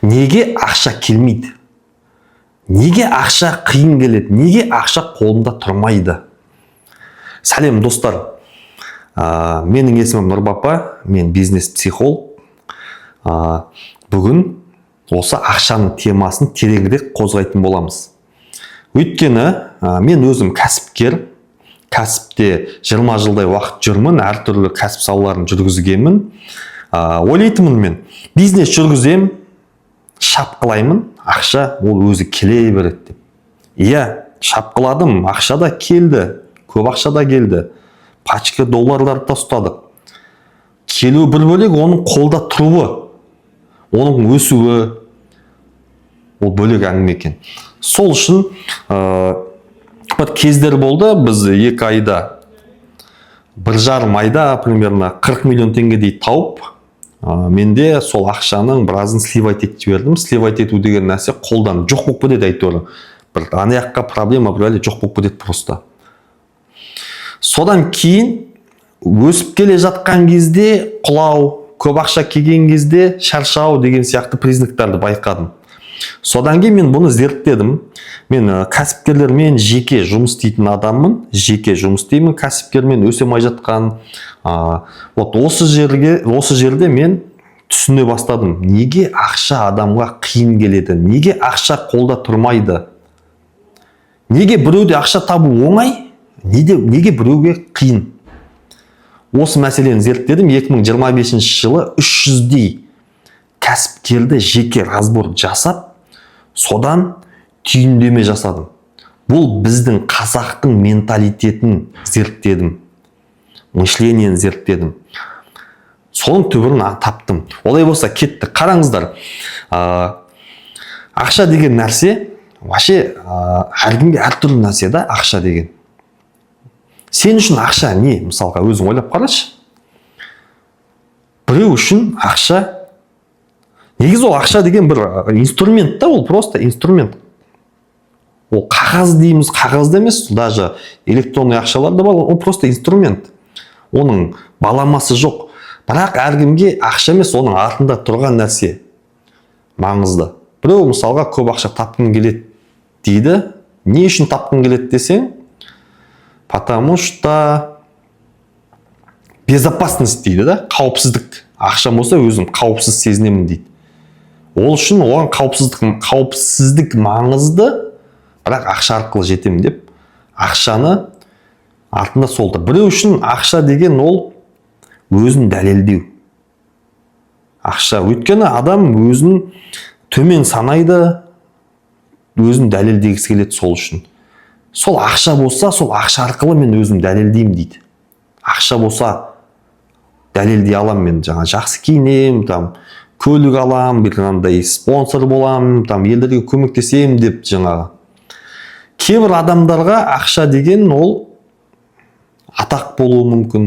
Неге ақша келмейді? Неге ақша қиын келеді? Неге ақша қолымда тұрмайды? Сәлем достар. Менің есімім Нұрбапа, мен бизнес-психолог. Бүгін осы ақшаның темасын тереңірек қозғайтын боламыз. Өйткені мен өзім кәсіпкер, кәсіпте 20 жылдай уақыт жүрмін, әртүрлі кәсіп салаларын жүргізгенмін. Ойлайтынмын мен, бизнес жүргізем, шапқылаймын, ақша ол өзі келе береді деп. Иә, шапқыладым, ақша да келді, көп ақша да келді. Пачка долларларды да ұстадық. Келу бір бөлек, оның қолда тұруы, оның өсуі, ол бөлек әңгіме екен. Сол үшін бір кездер болды, біз 2 айда, 1,5 айда примерно 40 миллион теңгедей тауып, менде сол ақшаның біразын сливать етіп жібердім. Сливать ету деген нәрсе қолдан жоқ болып кетеді әйтеуір. Бір анаяққа проблема бір жоқ болып кетеді просто. Содан кейін өсіп келе жатқан кезде құлау, көп ақша келген кезде шаршау деген сияқты признактарды байқадым. Содан кейін мен бұны зерттедім. Мен кәсіпкерлермен жеке жұмыс істейтін адаммын, жеке жұмыс істеймін кәсіпкермен өсе алмай жатқан. Осы жерде мен түсіне бастадым. Неге ақша адамға қиын келеді? Неге ақша қолда тұрмайды? Неге біреуде ақша табу оңай? Неге біреуге қиын? Осы мәселені зерттедім. 2025 жылы 300-дей кәсіпкерді жеке разбор жасап, содан түйіндеме жасадым. Бұл біздің қазақтың менталитетін зерттедім. Мышленияны зерттедім. Соның түбірін таптым. Олай болса кетті. Қараңыздар, ақша деген нәрсе, вообще әркімге әртүрлі нәрсе да ақша деген. Сен үшін ақша не? Мысалға өзің ойлап қарашы. Біреу үшін ақша, негізі ол ақша деген бір инструмент та, ол просто инструмент. Ол қағаз дейміз, қағазда емес, даже электронный ақшалар да бар, ол просто инструмент. Оның баламасы жоқ. Бірақ әркімге ақша емес, оның артында тұрған нәрсе маңызды. Біреу мысалға көп ақша тапқың келеді дейді. Не үшін тапқың келеді десең, потому что безопасность дейді да, қауіпсіздік. Ақшам болса өзім қауіпсіз сезінемін дейді. Ол үшін оған қауіпсіздік маңызды, бірақ ақша арқылы жетемін деп, ақшаны артында солды. Біреу үшін ақша деген ол өзін дәлелдеу. Ақша, өйткені адам өзін төмен санайды, өзін дәлелдегісі келеді сол үшін. Сол ақша болса, сол ақша арқылы мен өзім дәлелдеймін дейді. Ақша болса дәлелдей алам мен, жаңа жақсы киінем, көлік алам, бір спонсор болам, елдерге көмектесем деп жаңағы. Кейбір адамдарға ақша деген ол атақ болуы мүмкін.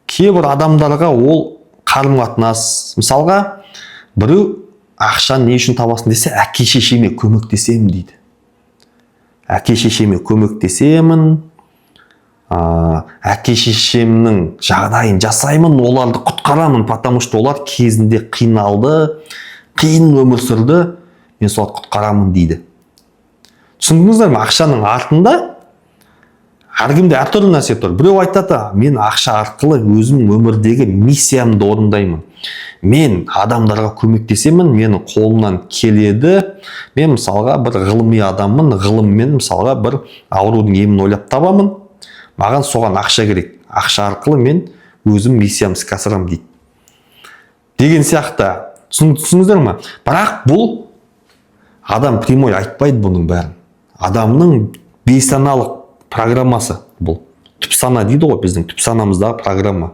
Кейбір адамдарға ол қарым-қатынас. Мысалға, біреу ақшаны не үшін табасын десе, әке-шешеме көмектесем дейді. Әке-шешеме көмектесемін, әке-шешемнің жағдайын жасаймын, оларды құтқарамын, потому что олар кезінде қиналды, қиын өмір сүрді, мен соларды құтқарамын дейді. Түсіндіңіздер ме? Ақшаның артында әркімде әртүрлі нәрсе тұр. Біреу айтады, мен ақша арқылы өзім өмірдегі миссиямды орындаймын. Мен адамдарға көмектесемін, менің қолымнан келеді. Мен мысалға бір ғылыми адаммын, ғылыммен мысалға бір аурудың емін ойлап табамын. Маған соған ақша керек. Ақша арқылы мен өзім миссиямды іске асырамын дейді. Деген сияқты. Түсіндіңіздер ме? Бірақ бұл адам прямой айтпайды бұның бәрін. Адамның бейсаналық программасы бұл. Түп сана дейді ғой, біздің түп санамыздағы программа.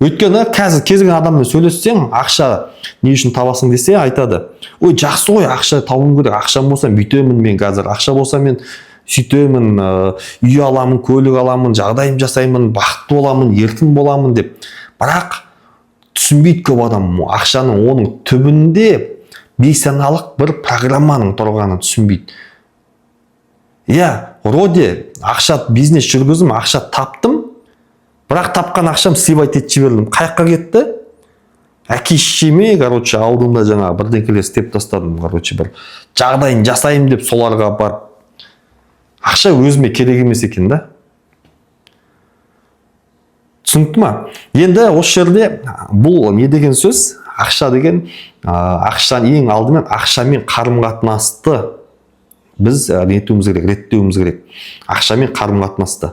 Өйткені қазір кезген адаммен сөйлессең, ақша не үшін табасың десе, айтады. Ой, жақсы ғой, ақша табуым керек. Ақшам болса бүйтемін мен қазір. Ақша болса мен сөйтемін, үй аламын, көлік аламын, жағдайым жасаймын, бақытты боламын, еркін боламын деп. Бірақ түсінбейді көп адам. Ақшаның оның түбінде бейсаналық бір программаның тұрғанын түсінбейді. Иә, роде ақша бизнес жүргізім, ақша таптым, бірақ тапқан ақшам сливать етіп жібердім. Қайыққа кетті? әке шешеме короче алдында жаңағы бірдеңкелер істеп тастадым, короче бір жағдайын жасайым деп соларға барып. Ақша өзіме керек емес екен да. Түсінікті ма? Енді осы жерде бұл не деген сөз? Ақша деген, ақша ең алдымен ақшамен қарым-қатынасты біз реттеуіміз керек. Ақшамен қарым-қатынасты.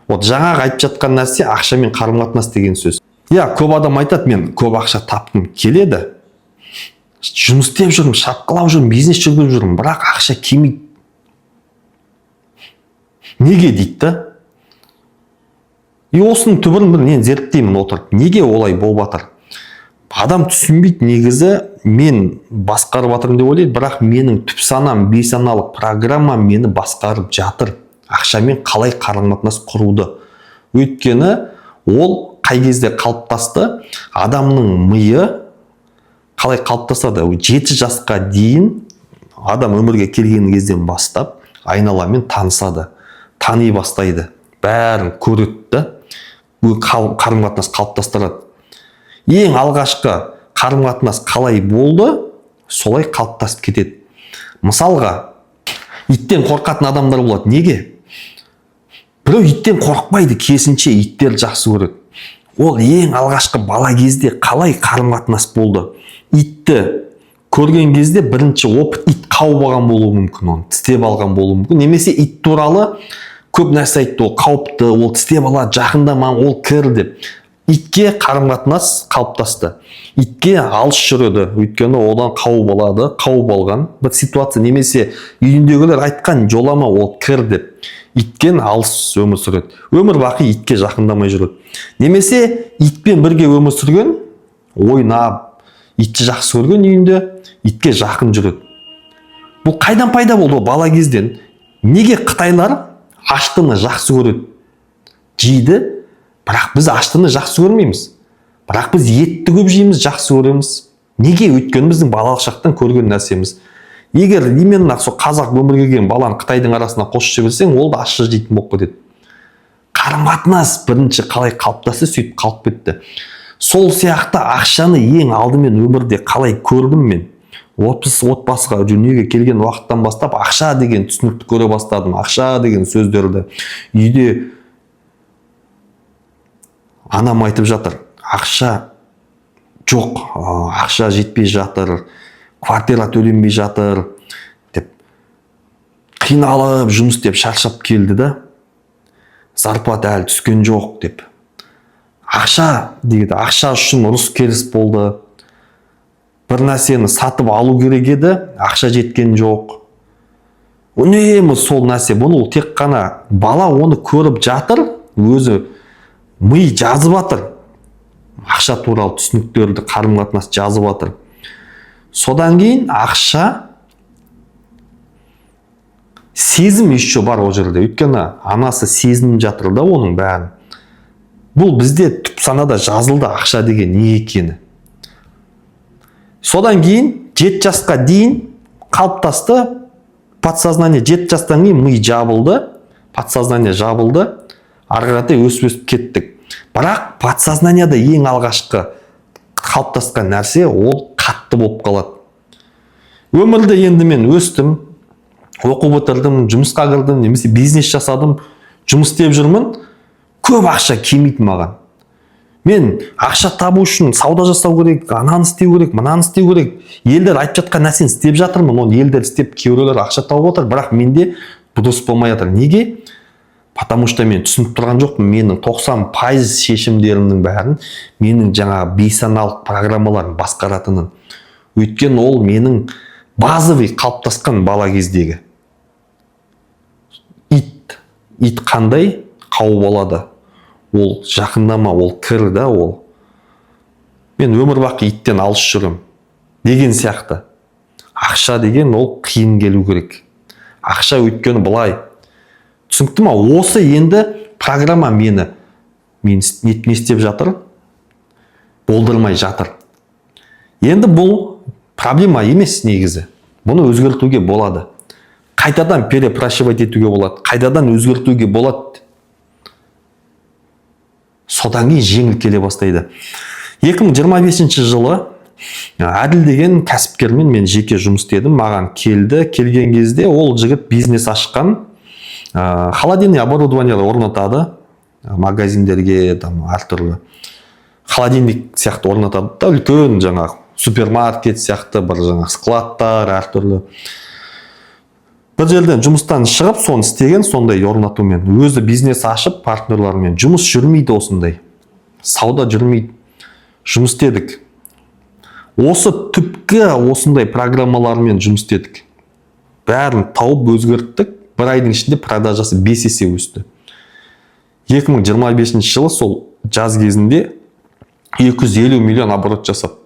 Вот жаңағы айтып жатқан нәрсе ақшамен қарым-қатынас деген сөз. Я, көп адам айтады, мен көп ақша тапқым келеді. Жұмыс істеп жүрмін, шапқылап жүрмін, бизнес жүргізіп жүрмін, бірақ ақша келмейді. Неге дейді да? И осының түбірін мен зерттеймін отырып. Неге олай болып жатыр? Адам түсінбейді, негізі мен басқарып жатырмын деп ойлайды, бірақ менің түп санам, бейсаналық программам мені басқарып жатыр. Ақшамен қалай қарым-қатынас құруды. Өйткені ол қай кезде қалыптасты? Адамның миы қалай қалыптасады? 7 жасқа дейін адам өмірге келген кезден бастап айналамен танысады, тани бастайды, бәрін көреді, қарым-қатынас қалыптастырады. Ең алғашқы қарым-қатынас қалай болды, солай қалыптасып кетеді. Мысалға, иттен қорқатын адамдар болады. Неге? Біреу иттен қорықпайды, керісінше иттер жақсы көреді. Ол ең алғашқы бала кезде қалай қарым-қатынас болды? Итті көрген кезде бірінші опыт ит қауып алған болуы мүмкін, оны тістеп алған болуы мүмкін. Немесе ит туралы көп нәрсе айтты, ол қауіпті, ол тістеп алады, жақындама, ол кір деп. Итке қарым-қатынас қалыптасты. Итке алыс жүреді, өйткені одан қауіп алады, қауіп алған бір ситуация, немесе үйіндегілер айтқан жолама, ол кір деп. Иттен алыс өмір сүреді. Өмір бақи итке жақындамай жүреді. Немесе итпен бірге өмір сүрген, ойнап, итті жақсы көрген үйінде итке жақын жүреді. Бұл қайдан пайда болды? Бала кезден. Неге қытайлар аштыны жақсы көреді, жейді, бірақ біз аштыны жақсы көрмейміз. Бірақ біз етті көп жейміз, жақсы көреміз. Неге? Өйткені біздің балалық шақтан көрген нәрсеміз. Егер именно сол қазақ өмірге келген баланы Қытайдың арасына қосып жіберсең, ол да ащы жейтін болып кетеді. Қарым-қатынас бірінші қалай қалыптасты, сөйтіп қалып кетті. Сол сияқты ақшаны ең алдымен өмірде қалай көрдім мен? Отбасыға дүниеге келген уақыттан бастап ақша деген түсінікті көре бастадым. Ақша деген сөздерді үйде анам айтып жатыр. Ақша жоқ, ақша жетпей жатыр, квартира төленбей жатыр деп қиналып жұмыс істеп шаршап келді да, зарплата әлі түскен жоқ деп. Ақша дейді, ақша үшін ұрыс керіс болды. Бір нәрсені сатып алу керек еді, ақша жеткен жоқ. Үнемі сол нәрсе, бұны тек қана бала оны көріп жатыр, өзі ми жазып жатыр. Ақша туралы түсініктерді, қарым-қатынас жазып жатыр. Содан кейін ақша сезім еще бар ол жерде. Өйткені анасы сезініп жатыр да оның бәрін. Бұл бізде түп санада жазылды ақша деген не екені. Содан кейін 7 жасқа дейін қалыптасты подсознание. 7 жастан кейін ми жабылды, подсознание жабылды, ары қаратай өсіп кеттік. Бірақ подсознанияда ең алғашқы қалыптасқан нәрсе ол қатты болып қалады. Өмірде енді мен өстім, оқу бітірдім, жұмысқа кірдім, немесе бизнес жасадым, жұмыс істеп жүрмін, көп ақша келмейді маған. Мен ақша табу үшін сауда жасау керек, ананы істеу керек, мынаны істеу керек. Елдер айтып жатқан нәрсені істеп жатырмын, оны елдер істеп, кейбіреулер ақша тауып отыр, бірақ менде дұрыс болмай жатыр. Неге? Потому что мен түсініп тұрған жоқпын, менің 90% шешімдерімнің бәрін менің жаңа бейсаналық программаларын басқаратынын. Өйткені ол менің базовый қалыптасқан бала кездегі. Ит қандай қауып алады? Ол жақындама, ол кір да ол. Мен өмір бақи иттен алыс жүрем деген сияқты. Ақша деген ол қиын келу керек. Ақша өйткені былай. Түсінікті ма? Осы енді программа мені не істеп жатыр? Болдырмай жатыр. Енді бұл проблема емес негізі. Бұны өзгертуге болады. Қайтадан перепрашивать етуге болады. Қайтадан өзгертуге болады. Содан кейін жеңіл келе бастайды. 2025 жылы Әділ деген кәсіпкермен мен жеке жұмыс істедім. Маған келген кезде ол жігіт бизнес ашқан, холодильный оборудованиялар орнатады, магазиндерге, әртүрлі холодильник сияқты орнатады да, үлкен жаңағы супермаркет сияқты бір жаңағы складтар әртүрлі. Бір жерден жұмыстан шығып, соны істеген, сондай орнатумен өзі бизнес ашып, партнерлармен жұмыс жүрмейді, осындай сауда жүрмейді. Жұмыс істедік. Осы түпкі осындай программалармен жұмыс істедік. Бәрін тауып өзгерттік. Бір айдың ішінде продажасы 5 есе өсті. 2025 жылы сол жаз кезінде 250 миллион оборот жасап.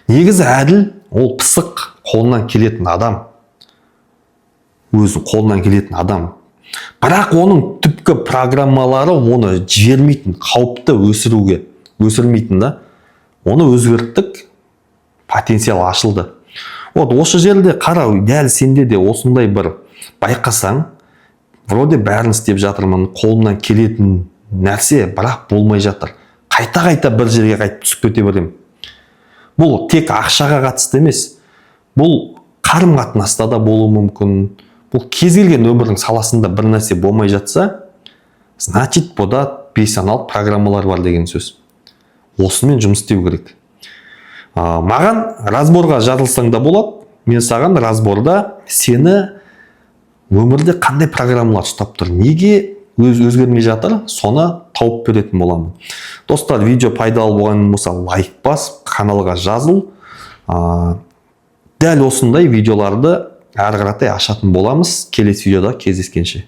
Негізі Әділ ол пысық, қолынан келетін адам. Өзі қолынан келетін адам. Бірақ оның түпкі программалары оны жібермейтін, қауіпті өсірмейтін да. Оны өзгерттік, потенциал ашылды. Осы жерде қарау, дәл сенде де осындай бір байқасаң, вроде бәрін істеп жатырмын, қолымнан келетін нәрсе, бірақ болмай жатыр. Қайта бір жерге қайтып түсіп кете беремін. Бұл тек ақшаға қатысты емес. Бұл қарым-қатынаста да болуы мүмкін. Бұл кез келген өмірдің саласында бір нәрсе болмай жатса, значит, бұда бейсаналық программалар бар деген сөз. Осымен жұмыс істеу керек. Маған разборға жазылсаң да болады. Мен саған разборда сені өмірде қандай программалар ұстап тұр, неге өзгермей жатыр, соны тауып беретін боламын. Достар, видео пайдалы болған болса лайк бас, каналға жазыл. Дәл осындай видеоларды әрі қаратай ашатын боламыз. Келесі видеода кездескенше.